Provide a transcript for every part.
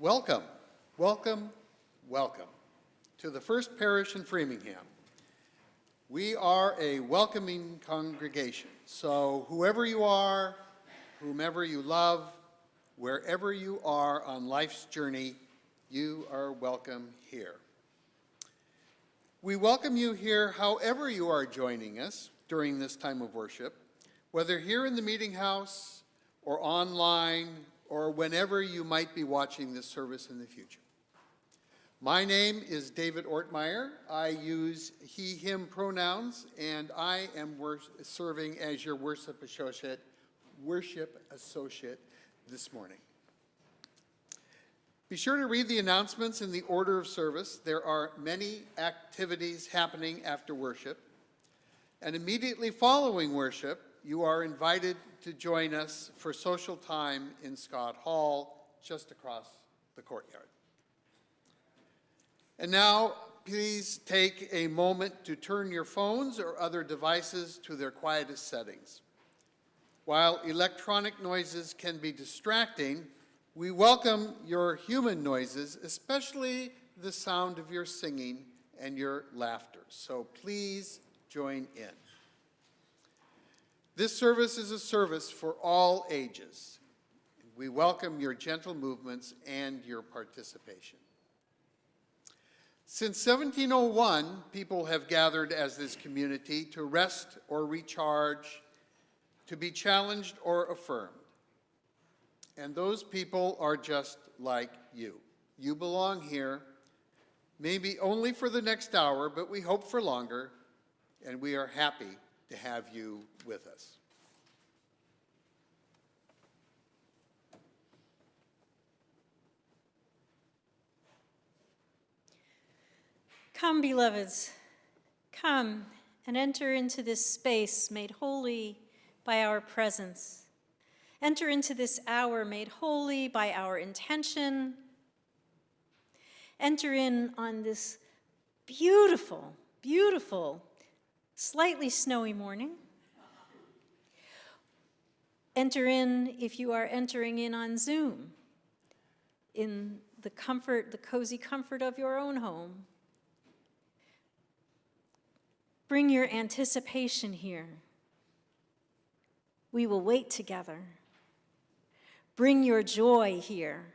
Welcome, welcome, welcome to the First Parish in Framingham. We are a welcoming congregation, so whoever you are, whomever you love, wherever you are on life's journey, you are welcome here. We welcome you here however you are joining us during this time of worship, whether here in the meeting house or online or whenever you might be watching this service in the future. My name is David Ortmeyer. I use he, him pronouns, and I am serving as your worship associate this morning. Be sure to read the announcements in the order of service. There are many activities happening after worship, and immediately following worship, you are invited to join us for social time in Scott Hall, just across the courtyard. And now, please take a moment to turn your phones or other devices to their quietest settings. While electronic noises can be distracting, we welcome your human noises, especially the sound of your singing and your laughter. So please join in. This service is a service for all ages. We welcome your gentle movements and your participation. Since 1701, people have gathered as this community to rest or recharge, to be challenged or affirmed. And those people are just like you. You belong here, maybe only for the next hour, but we hope for longer, and we are happy to have you with us. Come, beloveds, come and enter into this space made holy by our presence. Enter into this hour made holy by our intention. Enter in on this beautiful, beautiful, slightly snowy morning. Enter in if you are entering in on Zoom, in the comfort, the cozy comfort of your own home. Bring your anticipation here. We will wait together. Bring your joy here.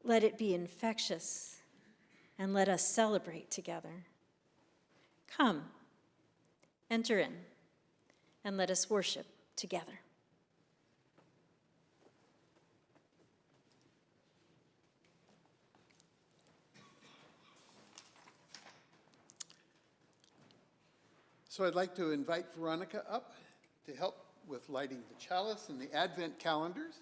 Let it be infectious, and let us celebrate together. Come, enter in, and let us worship together. So I'd like to invite Veronica up to help with lighting the chalice and the Advent calendars.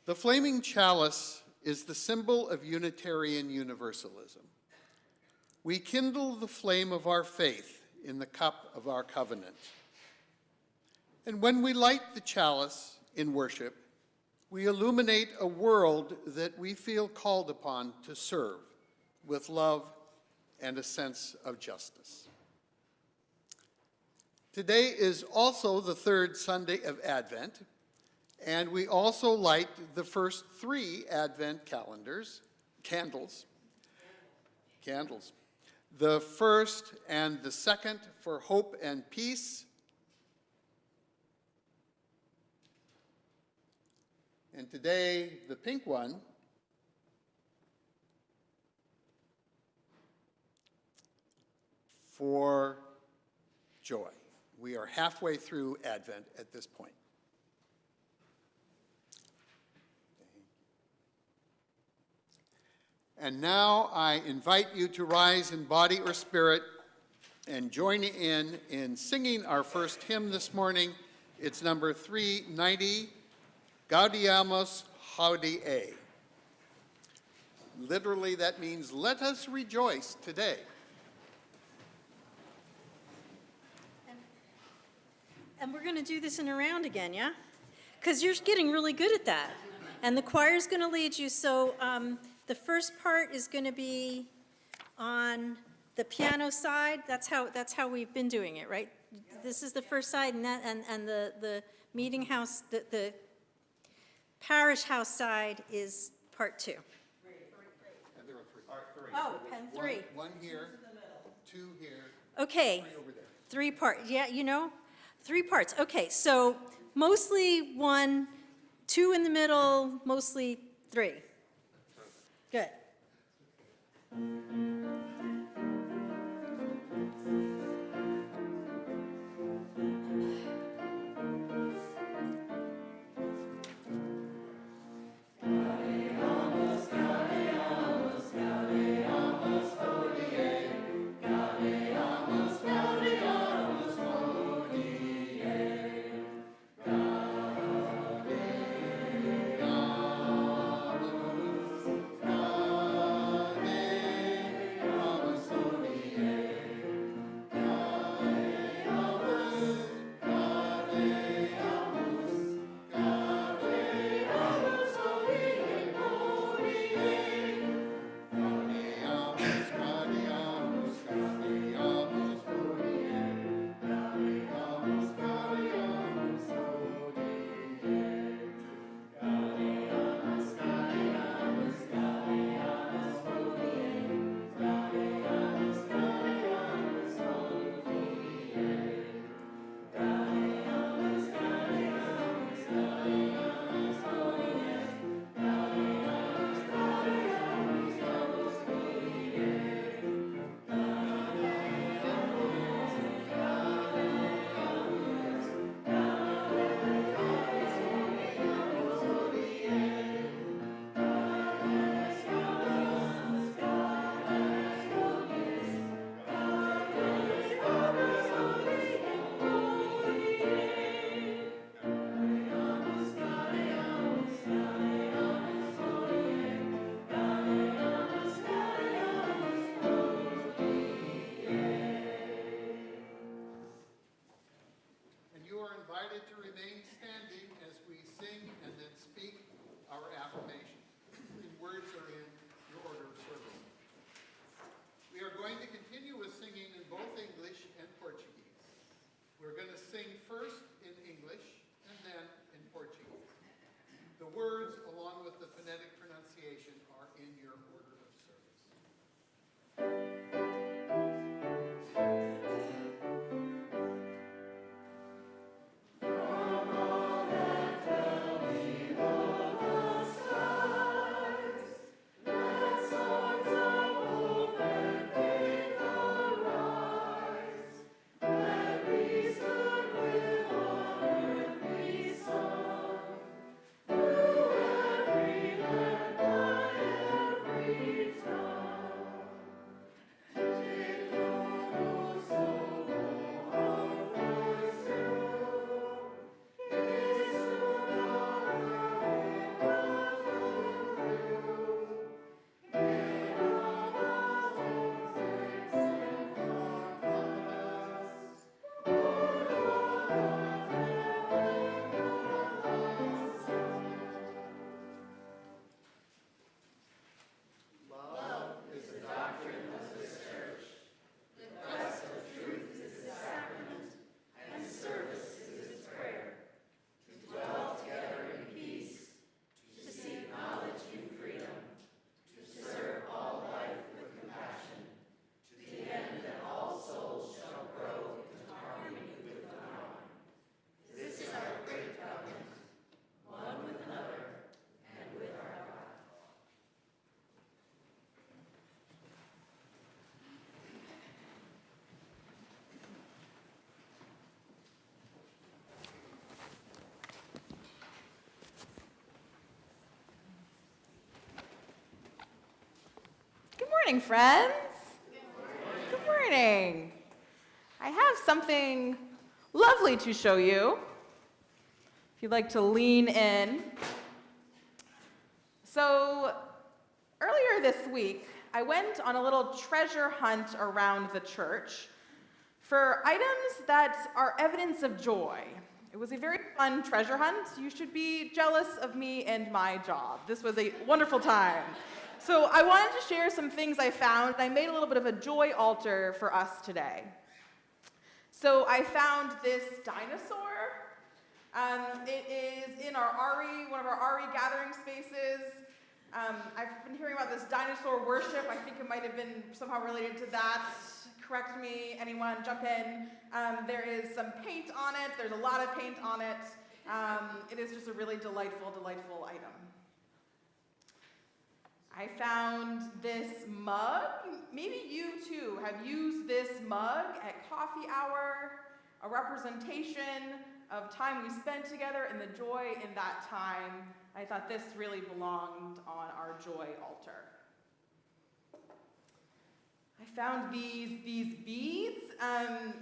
The flaming chalice is the symbol of Unitarian-Universalism. We kindle the flame of our faith in the cup of our covenant. And when we light the chalice in worship, we illuminate a world that we feel called upon to serve with love and a sense of justice. Today is also the third Sunday of Advent, and we also light the first 3 Advent candles. The first and the second for hope and peace, and today, the pink one for joy. We are halfway through Advent at this point. And now I invite you to rise in body or spirit and join in singing our first hymn this morning. It's number 390. Gaudiamus Hodie. Literally, that means, let us rejoice today. And we're going to do this in a round again, yeah? Because you're getting really good at that. And the choir's going to lead you. So the first part is going to be on the piano side, that's how we've been doing it, right? This is the first side, and the meeting house, the parish house side is part 2. And there are 3. Part 3. Oh, and 3. One here, 2 here, Okay. 3 over there. 3 parts. Yeah, 3 parts. Okay, so mostly 1, 2 in the middle, mostly 3. Good. morning, friends. Good morning. I have something lovely to show you. If you'd like to lean in. So, earlier this week, I went on a little treasure hunt around the church for items that are evidence of joy. It was a very fun treasure hunt. You should be jealous of me and my job. This was a wonderful time. So I wanted to share some things I found. I made a little bit of a joy altar for us today. So I found this dinosaur. It is in our RE, one of our RE gathering spaces. I've been hearing about this dinosaur worship. I think it might have been somehow related to that. Correct me, anyone, jump in. There is some paint on it. There's a lot of paint on it. It is just a really delightful, delightful item. I found this mug. Maybe you too have used this mug at coffee hour, a representation of time we spent together and the joy in that time. I thought this really belonged on our joy altar. I found these beads.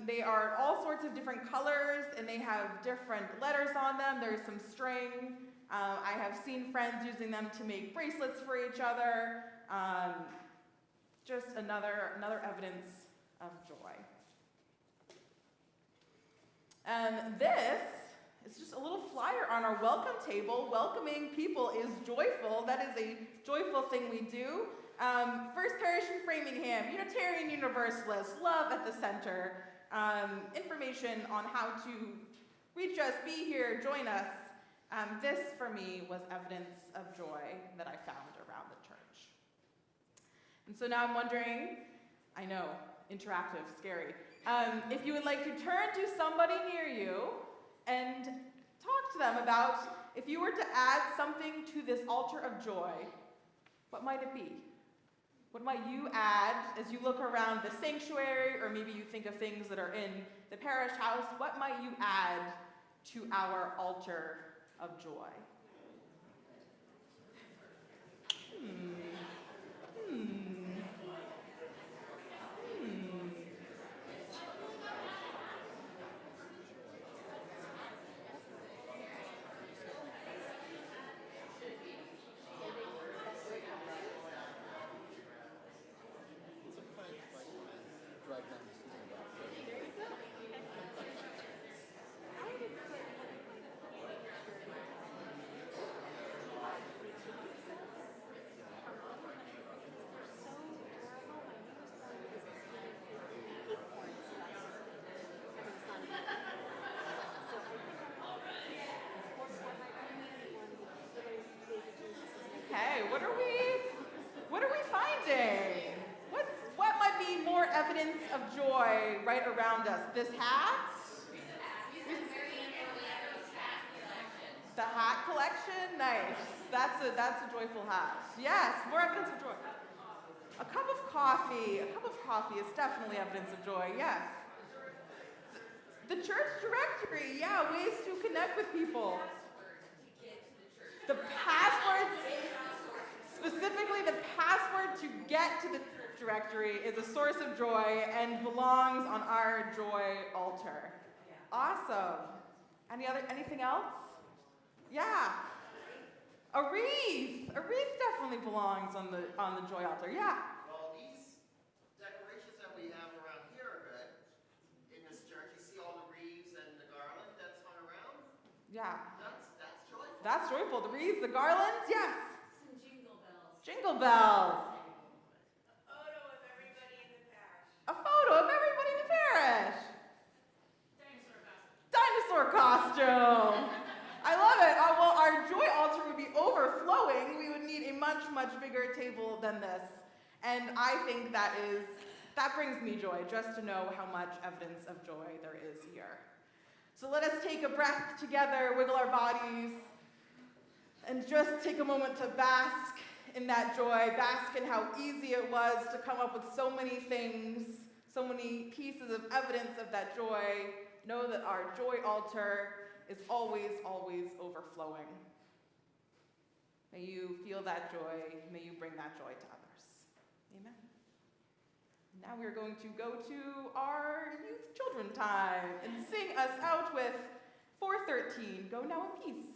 They are all sorts of different colors and they have different letters on them. There's some string. I have seen friends using them to make bracelets for each other. Just another evidence of joy. This is just a little flyer on our welcome table. Welcoming people is joyful. That is a joyful thing we do. First Parish in Framingham, Unitarian-Universalist, love at the center. Information on how to reach us, be here, join us. This, for me, was evidence of joy that I found around the church. And so now I'm wondering, I know, interactive, scary, if you would like to turn to somebody near you and talk to them about if you were to add something to this altar of joy, what might it be? What might you add as you look around the sanctuary, or maybe you think of things that are in the parish house? What might you add to our altar of joy? Okay, what are we finding? What might be more evidence of joy right around us? This hat? The hat collection? Nice. That's a joyful hat. Yes, more evidence of joy. A cup of coffee. A cup of coffee is definitely evidence of joy, yes. The church directory, yeah, ways to connect with people. The passwords, specifically the password to get to the directory is a source of joy and belongs on our joy altar. Awesome. Anything else? Yeah. A wreath. A wreath definitely belongs on the joy altar. Yeah. Well, these decorations that we have around here are good. In this church, you see all the wreaths and the garland that's hung around. Yeah. That's joyful. That's joyful. The wreaths, the garlands, yes. Some jingle bells. Jingle bells. A photo of everybody in the parish. A photo of everybody in the parish. Dinosaur costume. Dinosaur costume. I love it. Well, our joy altar would be overflowing. We would need a much, much bigger table than this. And I think that brings me joy, just to know how much evidence of joy there is here. So let us take a breath together, wiggle our bodies, and just take a moment to bask in that joy, bask in how easy it was to come up with so many things, so many pieces of evidence of that joy. Know that our joy altar is always, always overflowing. May you feel that joy. May you bring that joy to others. Amen. Now we're going to go to our youth children time and sing us out with 413, Go Now in Peace.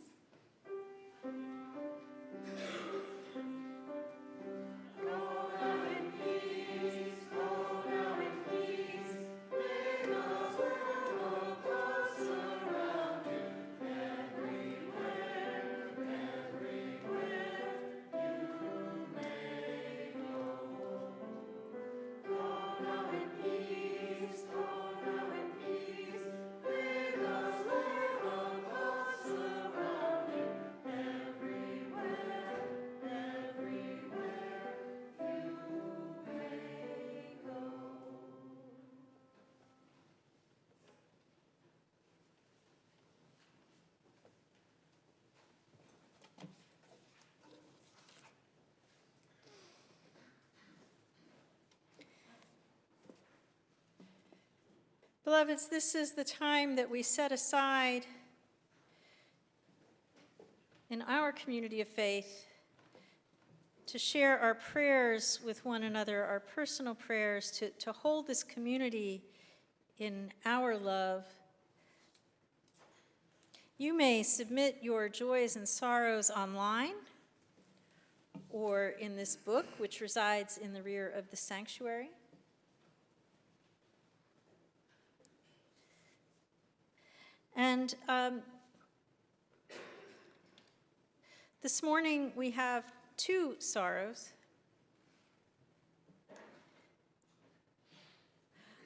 Beloveds, this is the time that we set aside in our community of faith to share our prayers with one another, our personal prayers, to hold this community in our love. You may submit your joys and sorrows online or in this book, which resides in the rear of the sanctuary. And this morning we have two sorrows.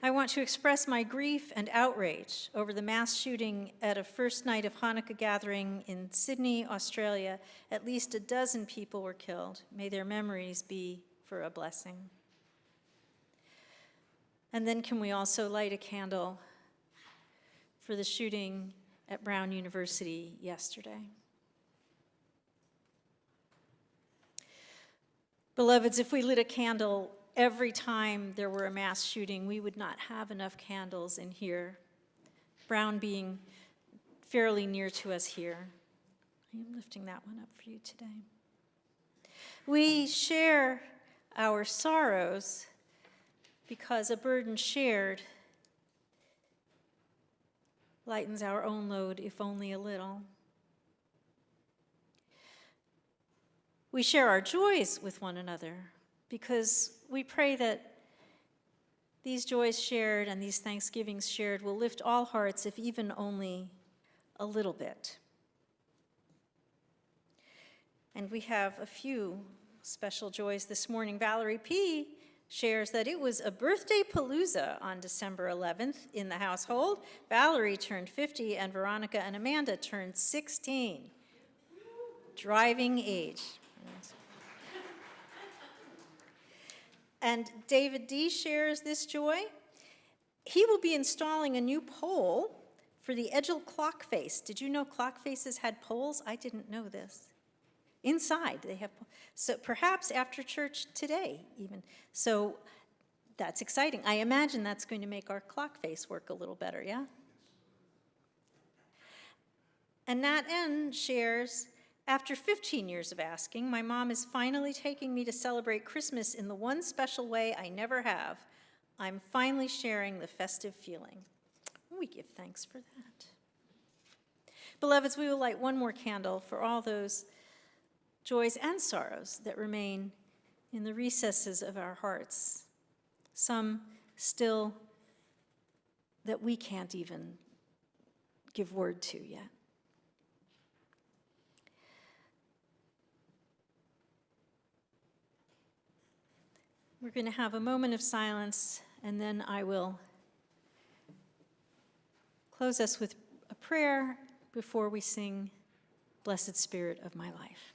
I want to express my grief and outrage over the mass shooting at a first night of Hanukkah gathering in Sydney, Australia. At least a dozen people were killed. May their memories be for a blessing. And then can we also light a candle for the shooting at Brown University yesterday? Beloveds, if we lit a candle every time there were a mass shooting, we would not have enough candles in here, Brown being fairly near to us here. I am lifting that one up for you today. We share our sorrows because a burden shared lightens our own load, if only a little. We share our joys with one another because we pray that these joys shared and these thanksgivings shared will lift all hearts, if even only a little bit. And we have a few special joys this morning. Valerie P. shares that it was a birthday palooza on December 11th in the household. Valerie turned 50 and Veronica and Amanda turned 16. Driving age. And David D. shares this joy. He will be installing a new pole for the Edgell clock face. Did you know clock faces had poles? I didn't know this. Inside, they have, so perhaps after church today, even. So that's exciting. I imagine that's going to make our clock face work a little better, yeah? And Nat N. shares, after 15 years of asking, my mom is finally taking me to celebrate Christmas in the one special way I never have. I'm finally sharing the festive feeling. We give thanks for that. Beloveds, we will light one more candle for all those joys and sorrows that remain in the recesses of our hearts, some still that we can't even give word to yet. We're going to have a moment of silence, and then I will close us with a prayer before we sing Blessed Spirit of My Life.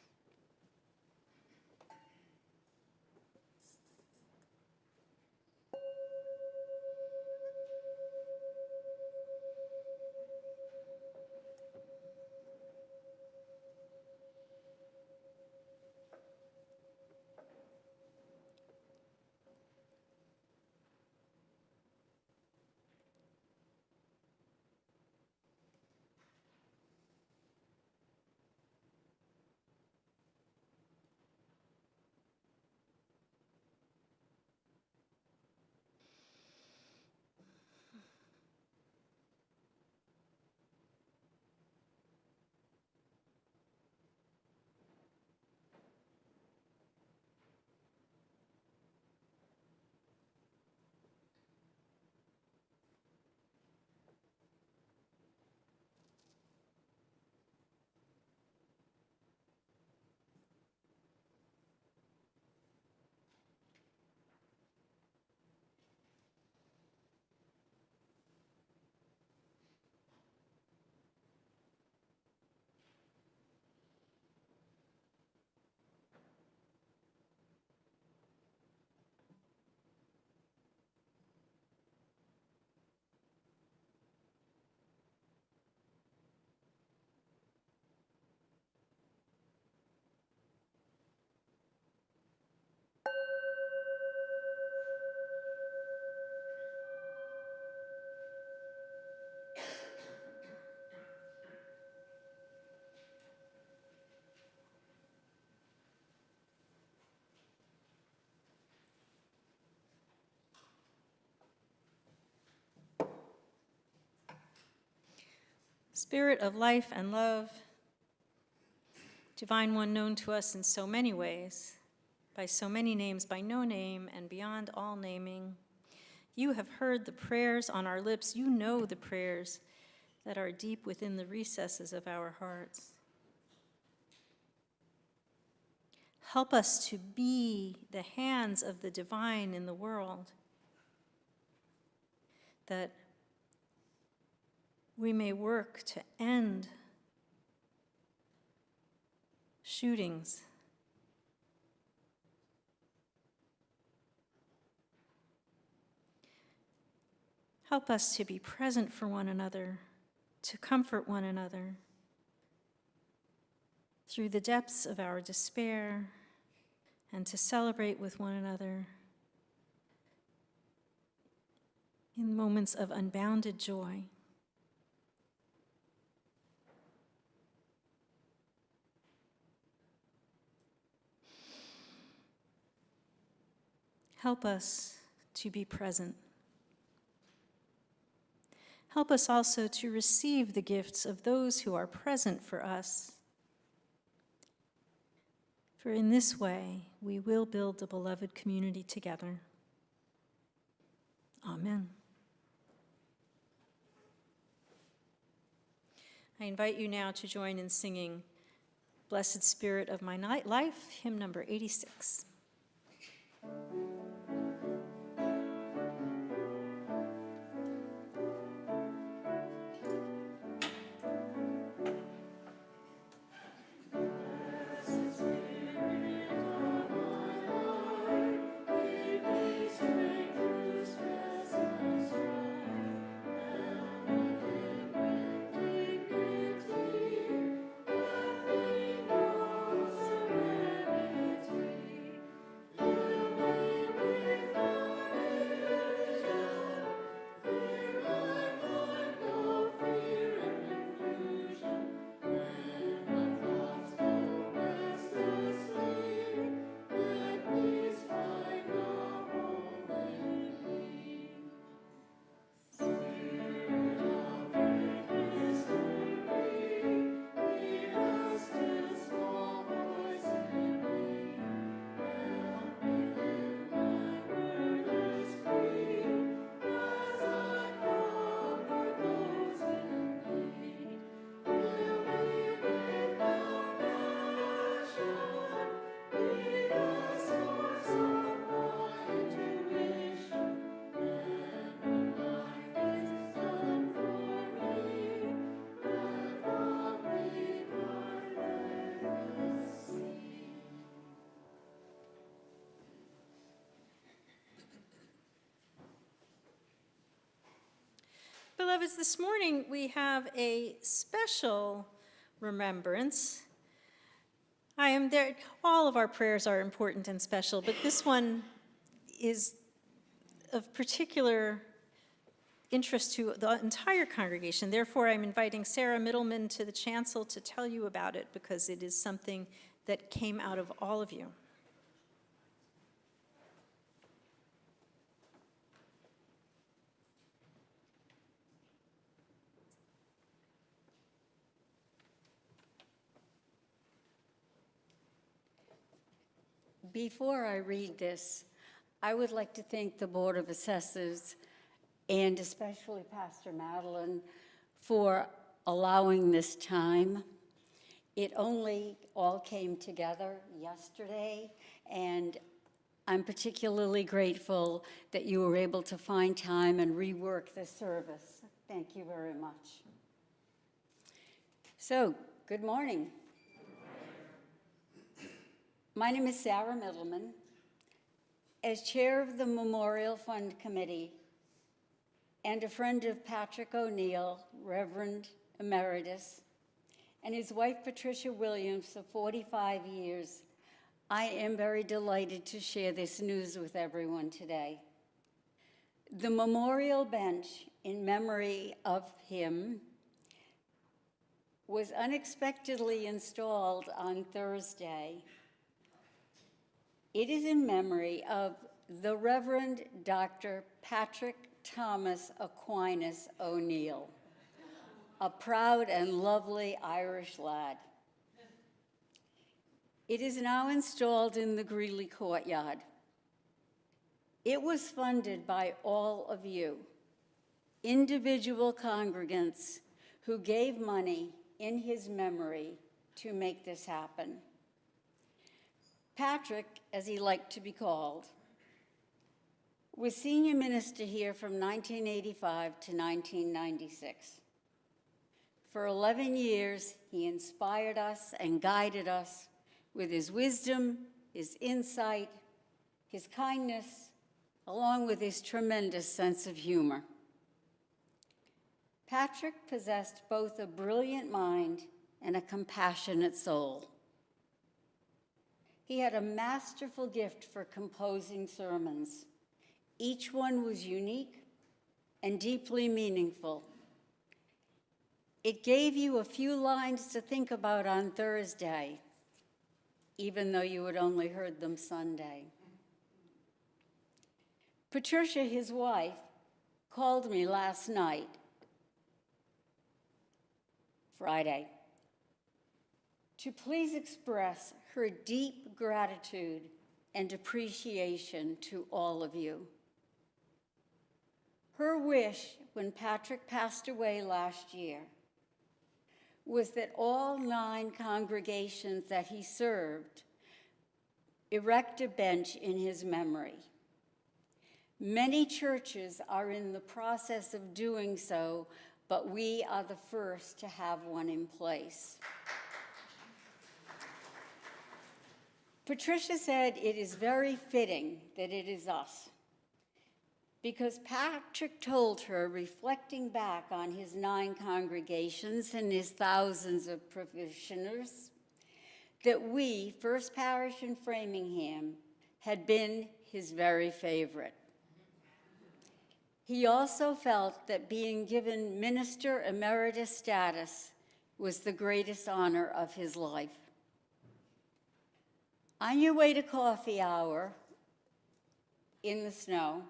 Spirit of life and love, Divine One known to us in so many ways, by so many names, by no name, and beyond all naming, you have heard the prayers on our lips. You know the prayers that are deep within the recesses of our hearts. Help us to be the hands of the divine in the world, that we may work to end shootings, help us to be present for one another, to comfort one another through the depths of our despair, and to celebrate with one another in moments of unbounded joy. Help us to be present. Help us also to receive the gifts of those who are present for us. For in this way, we will build a beloved community together. Amen. I invite you now to join in singing Blessed Spirit of My Life, hymn number 86. Beloveds, this morning we have a special remembrance. I am there. All of our prayers are important and special, but this one is of particular interest to the entire congregation. Therefore, I'm inviting Sarah Middleman to the chancel to tell you about it, because it is something that came out of all of you. Before I read this, I would like to thank the Board of Assessors and especially Pastor Madelyn for allowing this time. It only all came together yesterday, and I'm particularly grateful that you were able to find time and rework the service. Thank you very much. So, good morning. My name is Sarah Middleman. As chair of the Memorial Fund Committee and a friend of Patrick O'Neill, Reverend Emeritus, and his wife Patricia Williams for 45 years, I am very delighted to share this news with everyone today. The memorial bench in memory of him was unexpectedly installed on Thursday. It is in memory of the Reverend Dr. Patrick Thomas Aquinas O'Neill. a proud and lovely Irish lad. It is now installed in the Greeley courtyard. It was funded by all of you, individual congregants who gave money in his memory to make this happen. Patrick, as he liked to be called, was senior minister here from 1985 to 1996. For 11 years, he inspired us and guided us with his wisdom, his insight, his kindness, along with his tremendous sense of humor. Patrick possessed both a brilliant mind and a compassionate soul. He had a masterful gift for composing sermons. Each one was unique and deeply meaningful. It gave you a few lines to think about on Thursday, even though you had only heard them Sunday. Patricia, his wife, called me last night, Friday, to please express her deep gratitude and appreciation to all of you. Her wish when Patrick passed away last year was that all 9 congregations that he served erect a bench in his memory. Many churches are in the process of doing so, but we are the first to have one in place. Patricia said it is very fitting that it is us, because Patrick told her, reflecting back on his 9 congregations and his thousands of parishioners, that we, First Parish in Framingham, had been his very favorite. He also felt that being given Minister Emeritus status was the greatest honor of his life. On your way to coffee hour in the snow,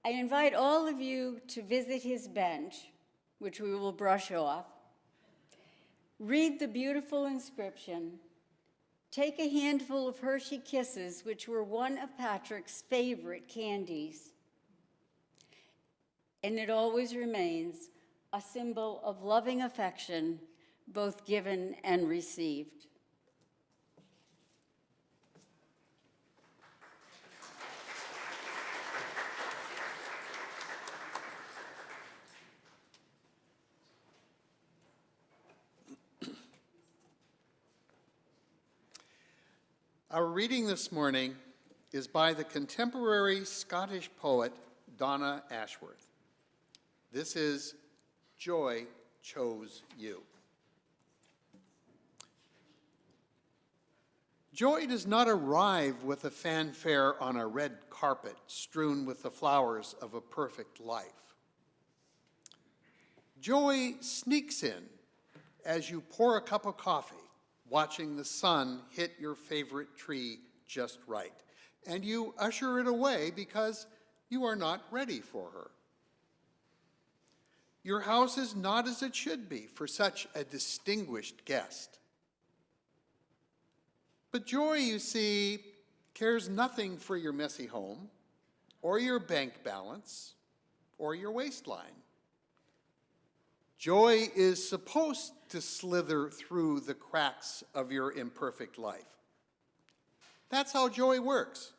I invite all of you to visit his bench, which we will brush off, read the beautiful inscription, take a handful of Hershey Kisses, which were one of Patrick's favorite candies, and it always remains a symbol of loving affection, both given and received. Our reading this morning is by the contemporary Scottish poet Donna Ashworth. This is Joy Chose You. Joy does not arrive with a fanfare on a red carpet strewn with the flowers of a perfect life. Joy sneaks in as you pour a cup of coffee, watching the sun hit your favorite tree just right, and you usher it away because you are not ready for her. Your house is not as it should be for such a distinguished guest. But Joy, you see, cares nothing for your messy home, or your bank balance, or your waistline. Joy is supposed to slither through the cracks of your imperfect life. That's how joy works.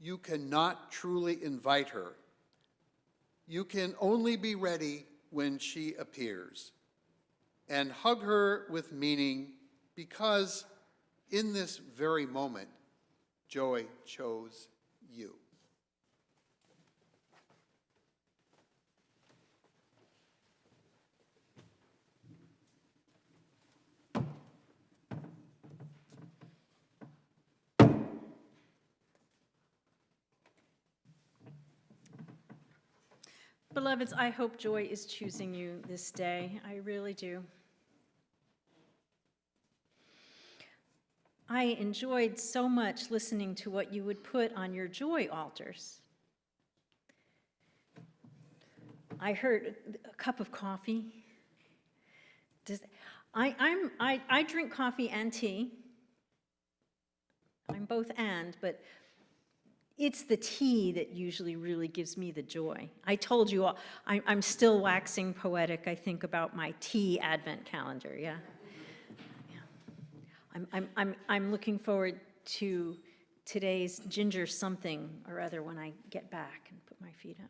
You cannot truly invite her. You can only be ready when she appears, and hug her with meaning, because in this very moment, joy chose you. Beloveds, I hope joy is choosing you this day. I really do. I enjoyed so much listening to what you would put on your joy altars. I heard a cup of coffee. I drink coffee and tea. I'm both and, but it's the tea that usually really gives me the joy. I told you all, I'm still waxing poetic, I think, about my tea advent calendar, yeah? I'm looking forward to today's ginger something or other when I get back and put my feet up.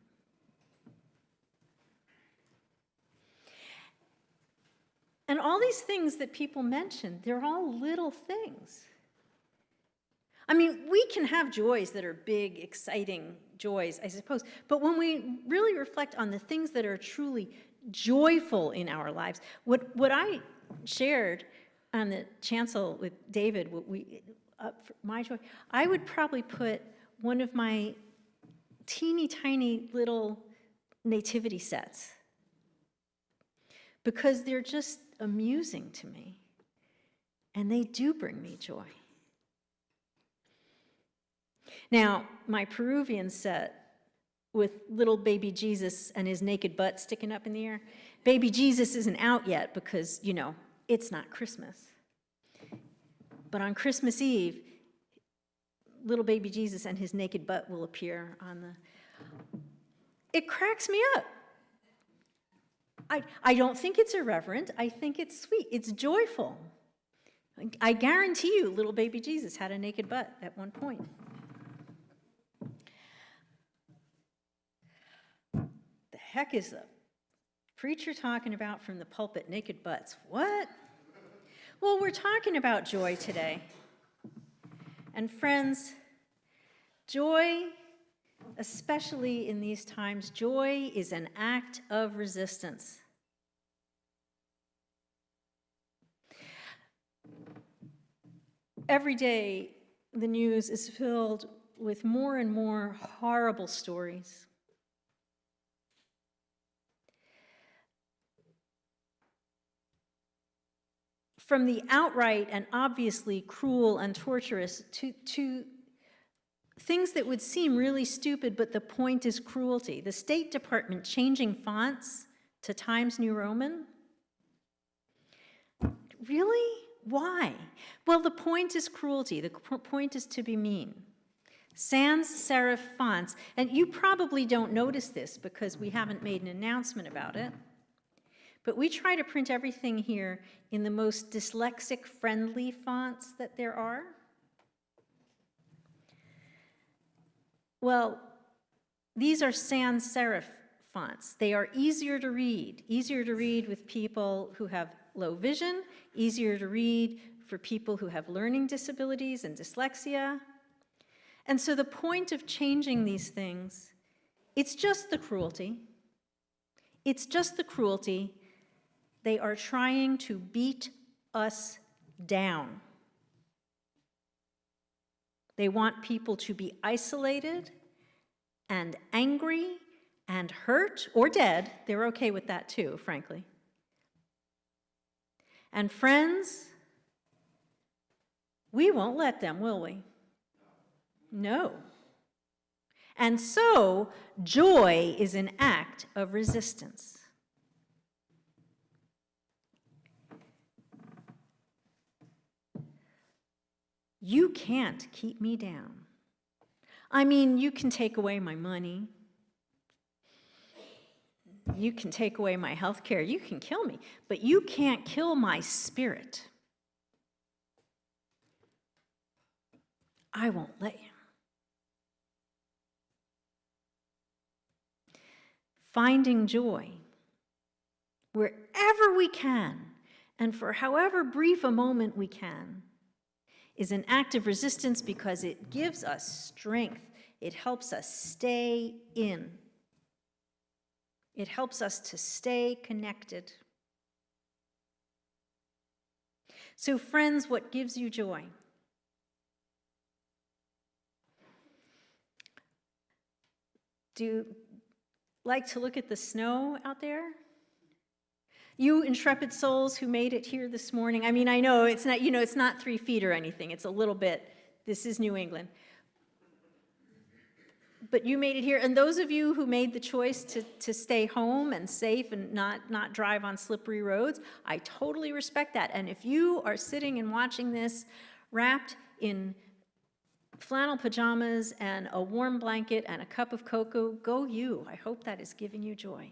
And all these things that people mention, they're all little things. I mean, we can have joys that are big, exciting joys, I suppose, but when we really reflect on the things that are truly joyful in our lives, what I shared on the chancel with David, my joy, I would probably put one of my teeny tiny little nativity sets, because they're just amusing to me, and they do bring me joy. Now, my Peruvian set with little baby Jesus and his naked butt sticking up in the air, baby Jesus isn't out yet because, you know, it's not Christmas. But on Christmas Eve, little baby Jesus and his naked butt will appear on the... It cracks me up. I don't think it's irreverent. I think it's sweet. It's joyful. I guarantee you little baby Jesus had a naked butt at one point. The heck is the preacher talking about from the pulpit naked butts? What? Well, we're talking about joy today. And friends, joy, especially in these times, joy is an act of resistance. Every day, the news is filled with more and more horrible stories. From the outright and obviously cruel and torturous to things that would seem really stupid, but the point is cruelty. The State Department changing fonts to Times New Roman. Really? Why? Well, the point is cruelty. The point is to be mean. Sans serif fonts, and you probably don't notice this because we haven't made an announcement about it, but we try to print everything here in the most dyslexic-friendly fonts that there are. Well, these are sans serif fonts. They are easier to read with people who have low vision, easier to read for people who have learning disabilities and dyslexia. And so the point of changing these things, it's just the cruelty. It's just the cruelty. They are trying to beat us down. They want people to be isolated and angry and hurt or dead. They're okay with that too, frankly. And friends, we won't let them, will we? No. And so, joy is an act of resistance. You can't keep me down. I mean, you can take away my money. You can take away my health care. You can kill me, but you can't kill my spirit. I won't let you. Finding joy wherever we can, and for however brief a moment we can, is an act of resistance because it gives us strength. It helps us stay in. It helps us to stay connected. So, friends, what gives you joy? Do you like to look at the snow out there? You intrepid souls who made it here this morning. I mean, I know it's not, it's not 3 feet or anything. It's a little bit. This is New England. but you made it here. And those of you who made the choice to stay home and safe and not drive on slippery roads, I totally respect that. And if you are sitting and watching this wrapped in flannel pajamas and a warm blanket and a cup of cocoa, go you. I hope that is giving you joy.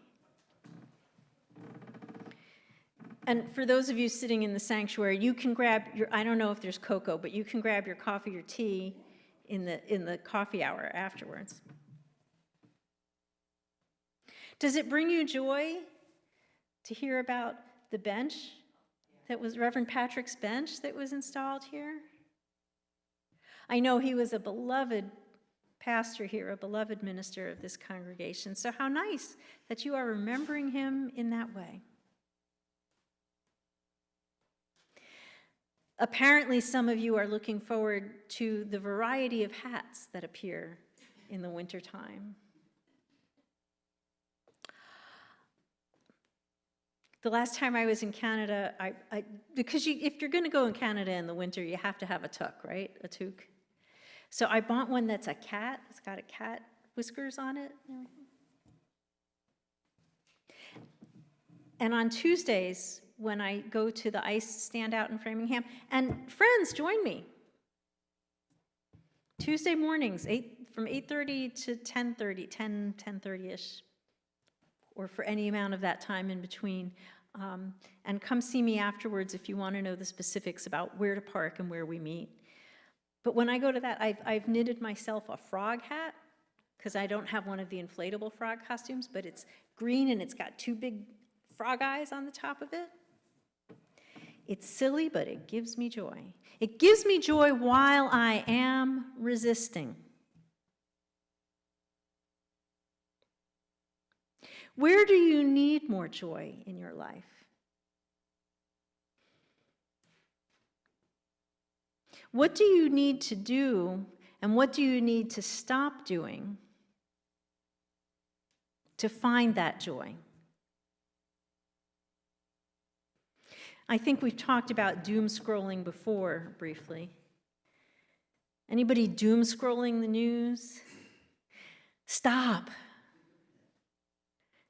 And for those of you sitting in the sanctuary, you can grab your, I don't know if there's cocoa, but you can grab your coffee or tea in the coffee hour afterwards. Does it bring you joy to hear about the bench that was Reverend Patrick's bench that was installed here? I know he was a beloved pastor here, a beloved minister of this congregation. So how nice that you are remembering him in that way. Apparently, some of you are looking forward to the variety of hats that appear in the wintertime. The last time I was in Canada, because if you're going to go in Canada in the winter, you have to have a toque, right? A toque. So I bought one that's a cat. It's got a cat whiskers on it. And on Tuesdays, when I go to the ice stand out in Framingham, and friends join me. Tuesday mornings, from 8:30 to 10:30, 10:30-ish, or for any amount of that time in between. And come see me afterwards if you want to know the specifics about where to park and where we meet. But when I go to that, I've knitted myself a frog hat, because I don't have one of the inflatable frog costumes, but it's green and it's got two big frog eyes on the top of it. It's silly, but it gives me joy. It gives me joy while I am resisting. Where do you need more joy in your life? What do you need to do, and what do you need to stop doing to find that joy? I think we've talked about doom scrolling before, briefly. Anybody doom scrolling the news? Stop.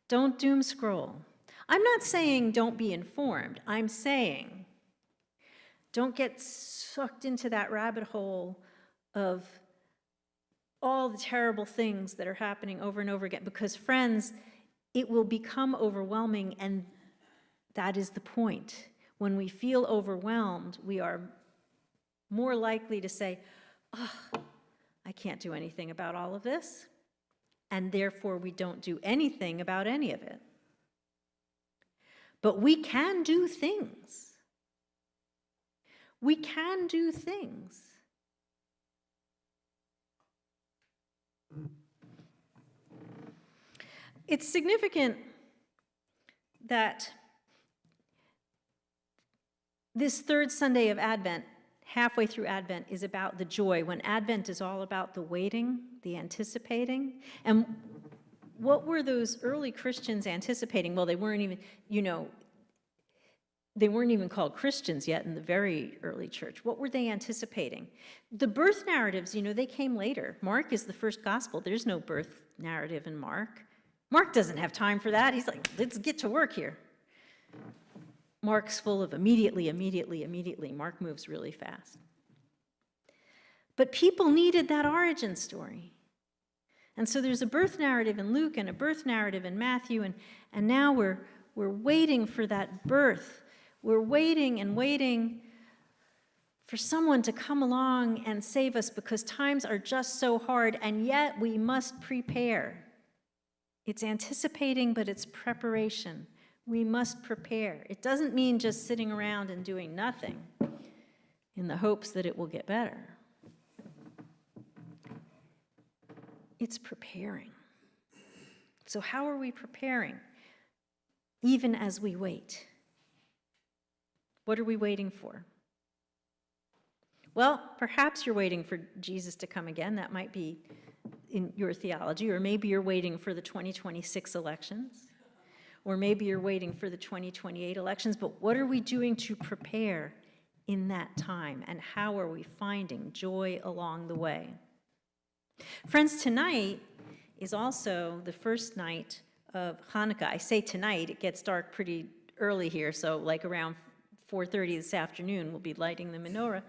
Don't doom scroll. I'm not saying don't be informed. I'm saying don't get sucked into that rabbit hole of all the terrible things that are happening over and over again. Because, friends, it will become overwhelming, and that is the point. When we feel overwhelmed, we are more likely to say, oh, I can't do anything about all of this. And therefore, we don't do anything about any of it. But we can do things. We can do things. It's significant that this third Sunday of Advent, halfway through Advent, is about the joy, when Advent is all about the waiting, the anticipating. And what were those early Christians anticipating? Well, they weren't even, they weren't even called Christians yet in the very early church. What were they anticipating? The birth narratives, they came later. Mark is the first gospel. There's no birth narrative in Mark. Mark doesn't have time for that. He's like, let's get to work here. Mark's full of immediately. Mark moves really fast. But people needed that origin story. And so there's a birth narrative in Luke and a birth narrative in Matthew, and now we're waiting for that birth. We're waiting for someone to come along and save us, because times are just so hard, and yet we must prepare. It's anticipating, but it's preparation. We must prepare. It doesn't mean just sitting around and doing nothing in the hopes that it will get better. It's preparing. So how are we preparing, even as we wait? What are we waiting for? Well, perhaps you're waiting for Jesus to come again. That might be in your theology. Or maybe you're waiting for the 2026 elections. Or maybe you're waiting for the 2028 elections. But what are we doing to prepare in that time? And how are we finding joy along the way? Friends, tonight is also the first night of Hanukkah. I say tonight, it gets dark pretty early here, so like around 4:30 this afternoon, we'll be lighting the menorah.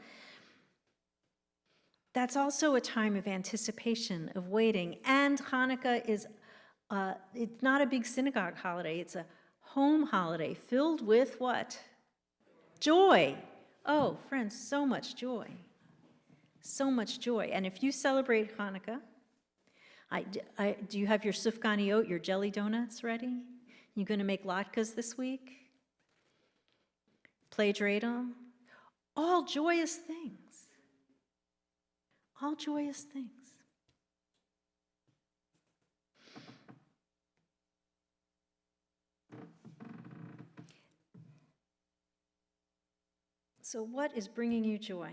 That's also a time of anticipation, of waiting, and Hanukkah is, it's not a big synagogue holiday, it's a home holiday filled with what? Joy. Oh, friends, so much joy. So much joy. And if you celebrate Hanukkah, do you have your sufgani oat, your jelly donuts ready? You going to make latkes this week? Play dreidel? All joyous things. All joyous things. So what is bringing you joy?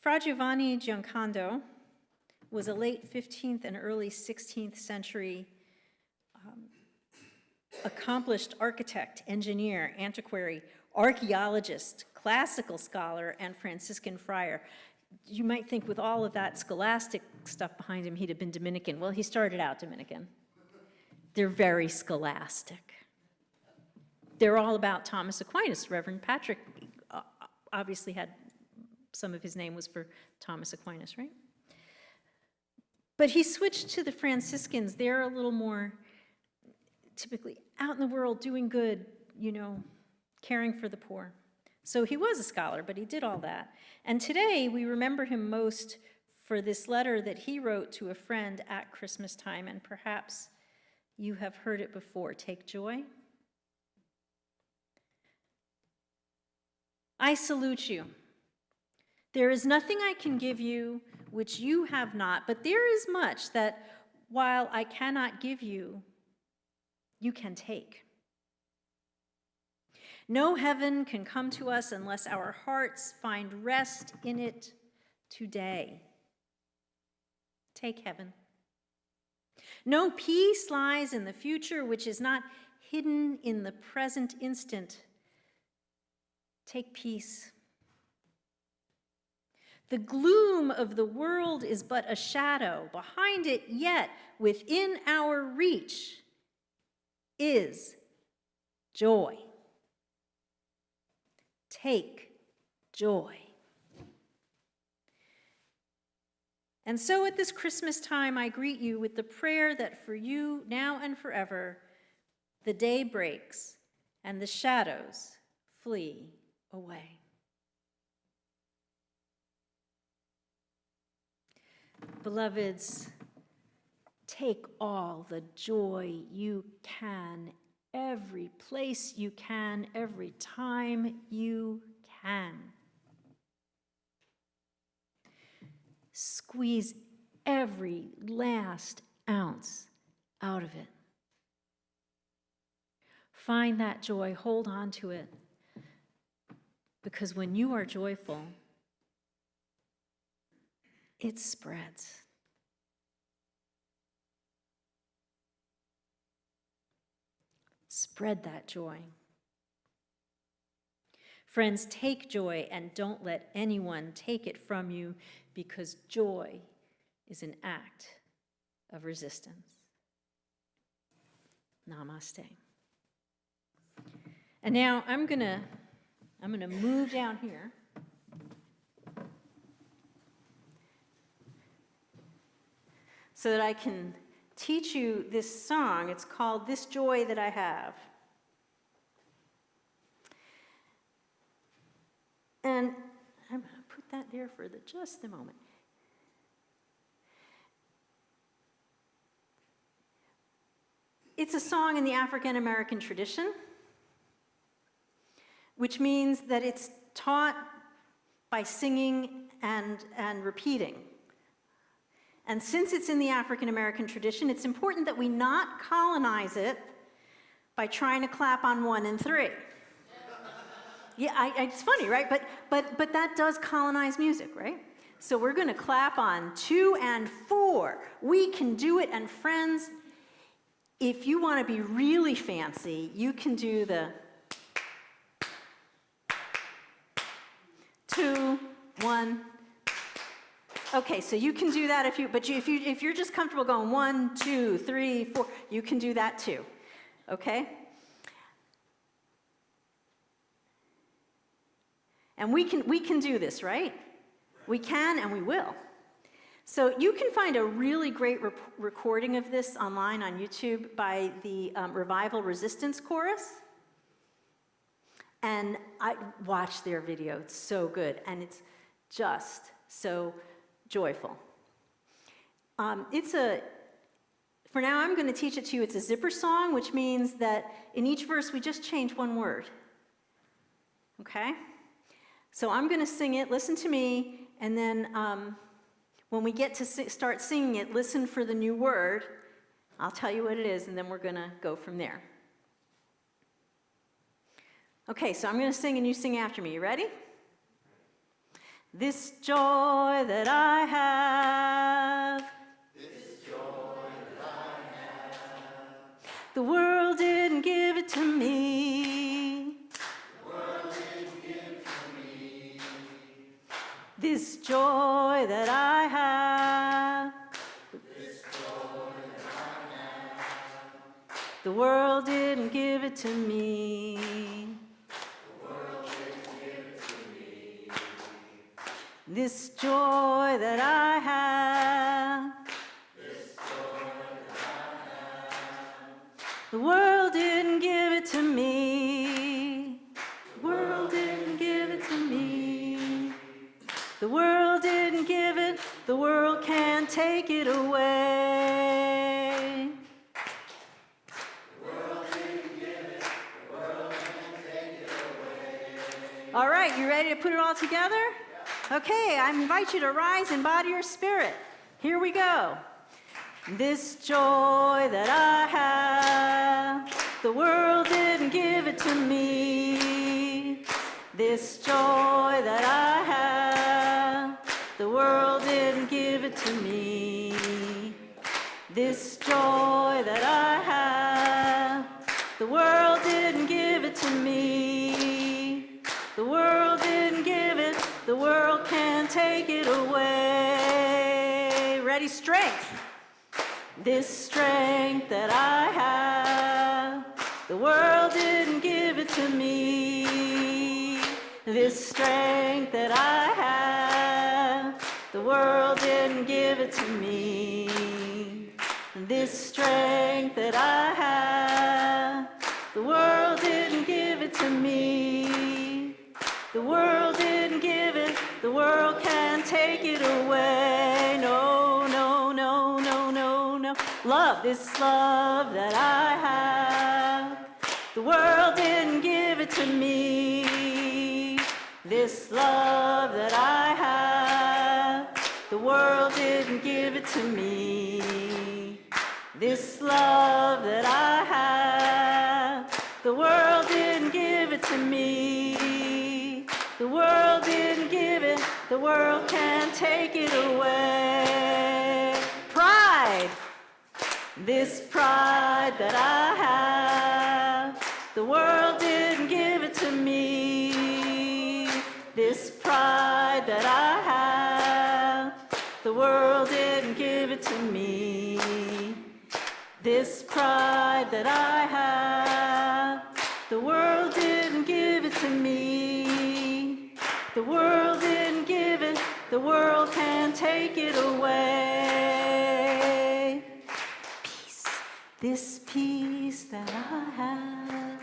Fra Giovanni Giocondo was a late 15th and early 16th century accomplished architect, engineer, antiquary, archaeologist, classical scholar, and Franciscan friar. You might think with all of that scholastic stuff behind him, he'd have been Dominican. Well, he started out Dominican. They're very scholastic. They're all about Thomas Aquinas. Reverend Patrick obviously had, some of his name was for Thomas Aquinas, right? But he switched to the Franciscans. They're a little more typically out in the world, doing good, you know, caring for the poor. So he was a scholar, but he did all that. And today we remember him most for this letter that he wrote to a friend at Christmas time, and perhaps you have heard it before. Take joy. I salute you. There is nothing I can give you which you have not, but there is much that while I cannot give you, you can take. No heaven can come to us unless our hearts find rest in it today. Take heaven. No peace lies in the future which is not hidden in the present instant. Take peace. The gloom of the world is but a shadow. Behind it, yet within our reach, is joy. Take joy. And so at this Christmas time, I greet you with the prayer that for you, now and forever, the day breaks and the shadows flee away. Beloveds, take all the joy you can, every place you can, every time you can. Squeeze every last ounce out of it. Find that joy, hold on to it, because when you are joyful, it spreads. Spread that joy. Friends, take joy and don't let anyone take it from you, because joy is an act of resistance. Namaste. And now I'm gonna move down here. So that I can teach you this song. It's called This Joy That I Have. And I'm going to put that there for just a moment. It's a song in the African American tradition, which means that it's taught by singing and repeating. And since it's in the African American tradition, it's important that we not colonize it by trying to clap on 1 and 3. Yeah, it's funny, right? But that does colonize music, right? So we're going to clap on 2 and 4. We can do it, and friends, if you want to be really fancy, you can do the 2, 1. 1. Okay, so you can do that if you're just comfortable going 1, 2, 3, 4, you can do that too. Okay? And we can do this, right? We can and we will. So you can find a really great recording of this online on YouTube by the Revival Resistance Chorus. And I watched their video. It's so good, and it's just so joyful. For now, I'm going to teach it to you. It's a zipper song, which means that in each verse we just change one word. Okay? So I'm going to sing it. Listen to me, and then when we get to start singing it, listen for the new word. I'll tell you what it is, and then we're going to go from there. Okay, so I'm going to sing, and you sing after me. You ready? This joy that I have, this joy that I have, the world didn't give it to me. The world didn't give it to me. This joy that I have, this joy that I have, the world didn't give it to me. This joy that I have, this joy that I have, the world didn't give it to me. The world didn't give it to me. The world didn't give it, the world can't take it away. The world didn't give it, the world can't take it away. All right, you ready to put it all together? Okay, I invite you to rise in body or spirit. Here we go. This joy that I have, the world didn't give it to me. This joy that I have, the world didn't give it to me. This joy that I have, the world didn't give it to me. The world didn't give it, the world can't take it away. Ready? Strength. This strength that I have, the world didn't give it to me. This strength that I have, the world didn't give it to me. This strength that I have, the world didn't give it to me. The world didn't give it, the world can't take it away. No, no, no, no, no, no. Love, this love that I have, the world didn't give it to me. This love that I have, the world didn't give it to me. This love that I have, the world didn't give it to me. The world didn't give it, the world can't take it away. Pride, this pride that I have, the world didn't give it to me. This pride that I have, the world didn't give it to me. This pride that I have, the world didn't give it to me. The world didn't give it, the world can't take it away. Peace, this peace that I have,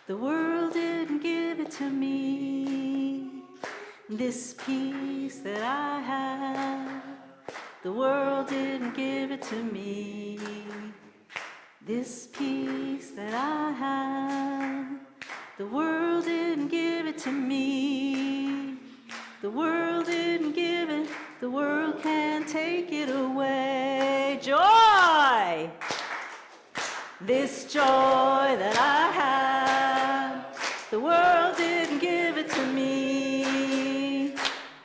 the world didn't give it to me. This peace that I have, the world didn't give it to me. This peace that I have, the world didn't give it to me. The world didn't give it, the world can't take it away. Joy! This joy that I have, the world didn't give it to me.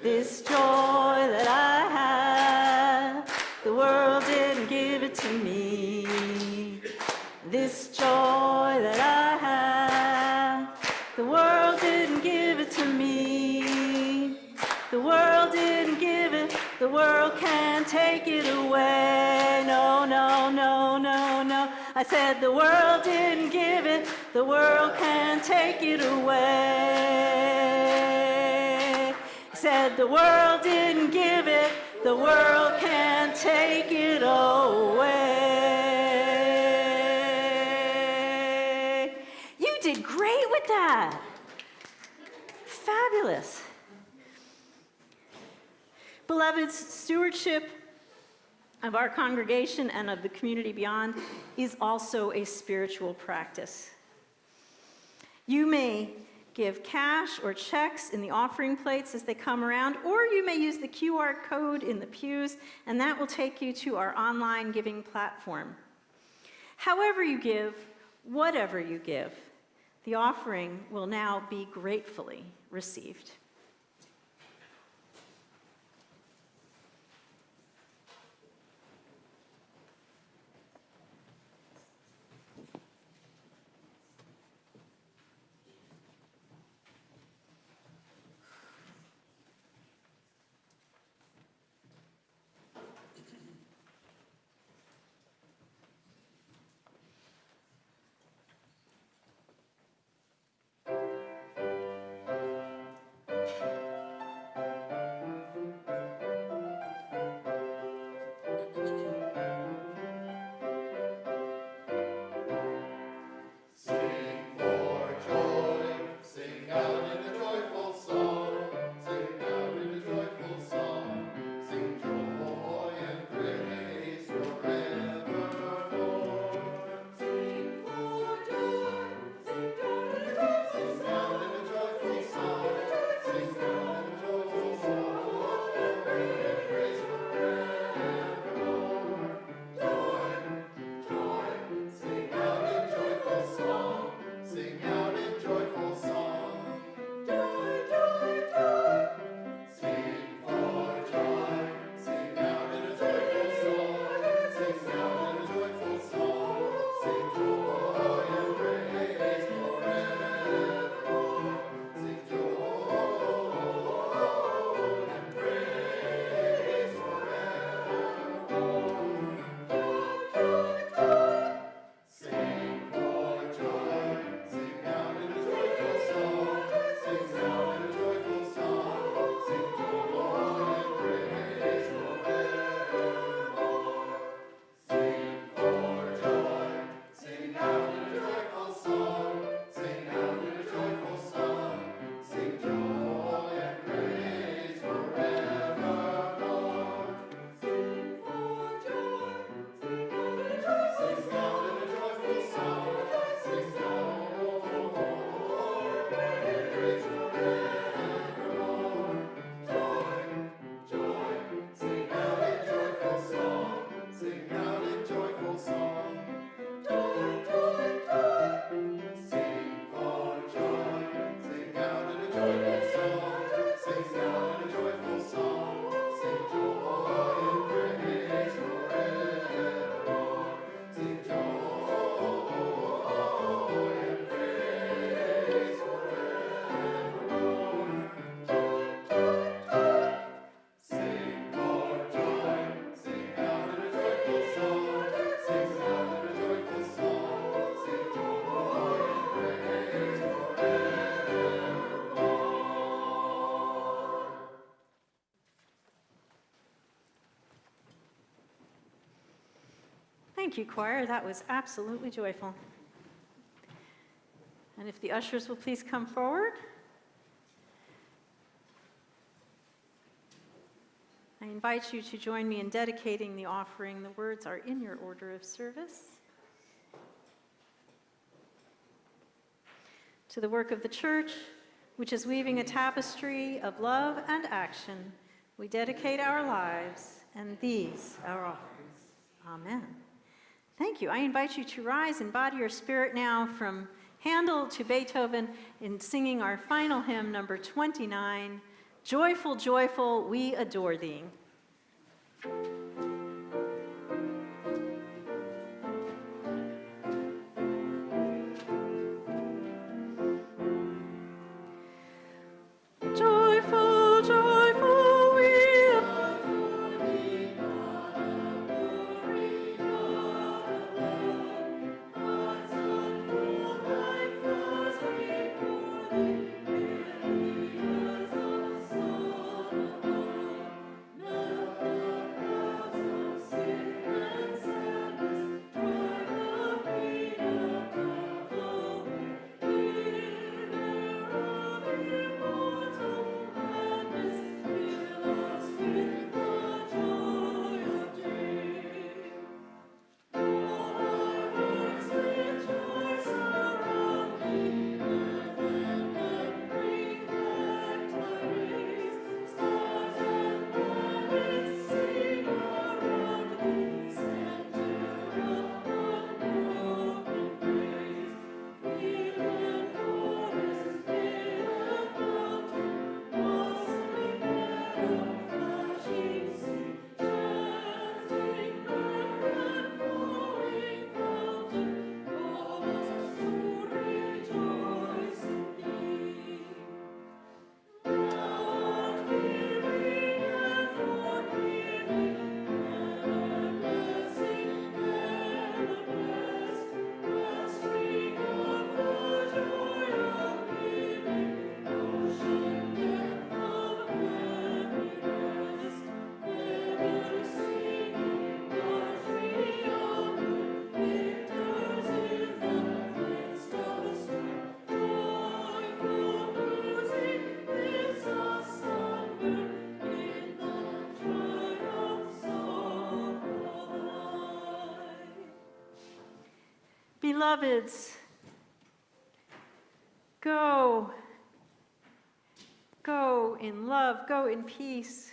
This joy that I have, the world didn't give it to me. This joy that I have, the world didn't give it to me. The world take it away. No, no, no, no, no. I said the world didn't give it, the world can't take it away. I said the world didn't give it, the world can't take it away. You did great with that. Fabulous. Beloved, stewardship of our congregation and of the community beyond is also a spiritual practice. You may give cash or checks in the offering plates as they come around, or you may use the QR code in the pews, and that will take you to our online giving platform. However you give, whatever you give, the offering will now be gratefully received. Thank you, choir. That was absolutely joyful. And if the ushers will please come forward. I invite you to join me in dedicating the offering. The words are in your order of service. To the work of the church, which is weaving a tapestry of love and action, we dedicate our lives and these our offerings. Amen. Thank you. I invite you to rise in body or spirit now from Handel to Beethoven in singing our final hymn, number 29, Joyful, Joyful, We Adore Thee. Joyful, joyful, we adore thee. beloveds, go. Go in love, go in peace,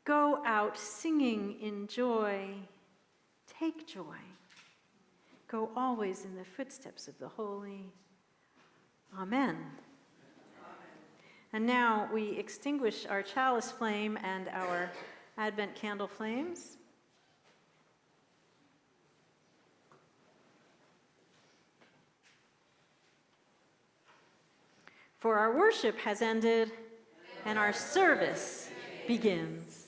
go out singing in joy. Take joy. Go always in the footsteps of the holy. Amen. And now we extinguish our chalice flame and our Advent candle flames. For our worship has ended and our service begins.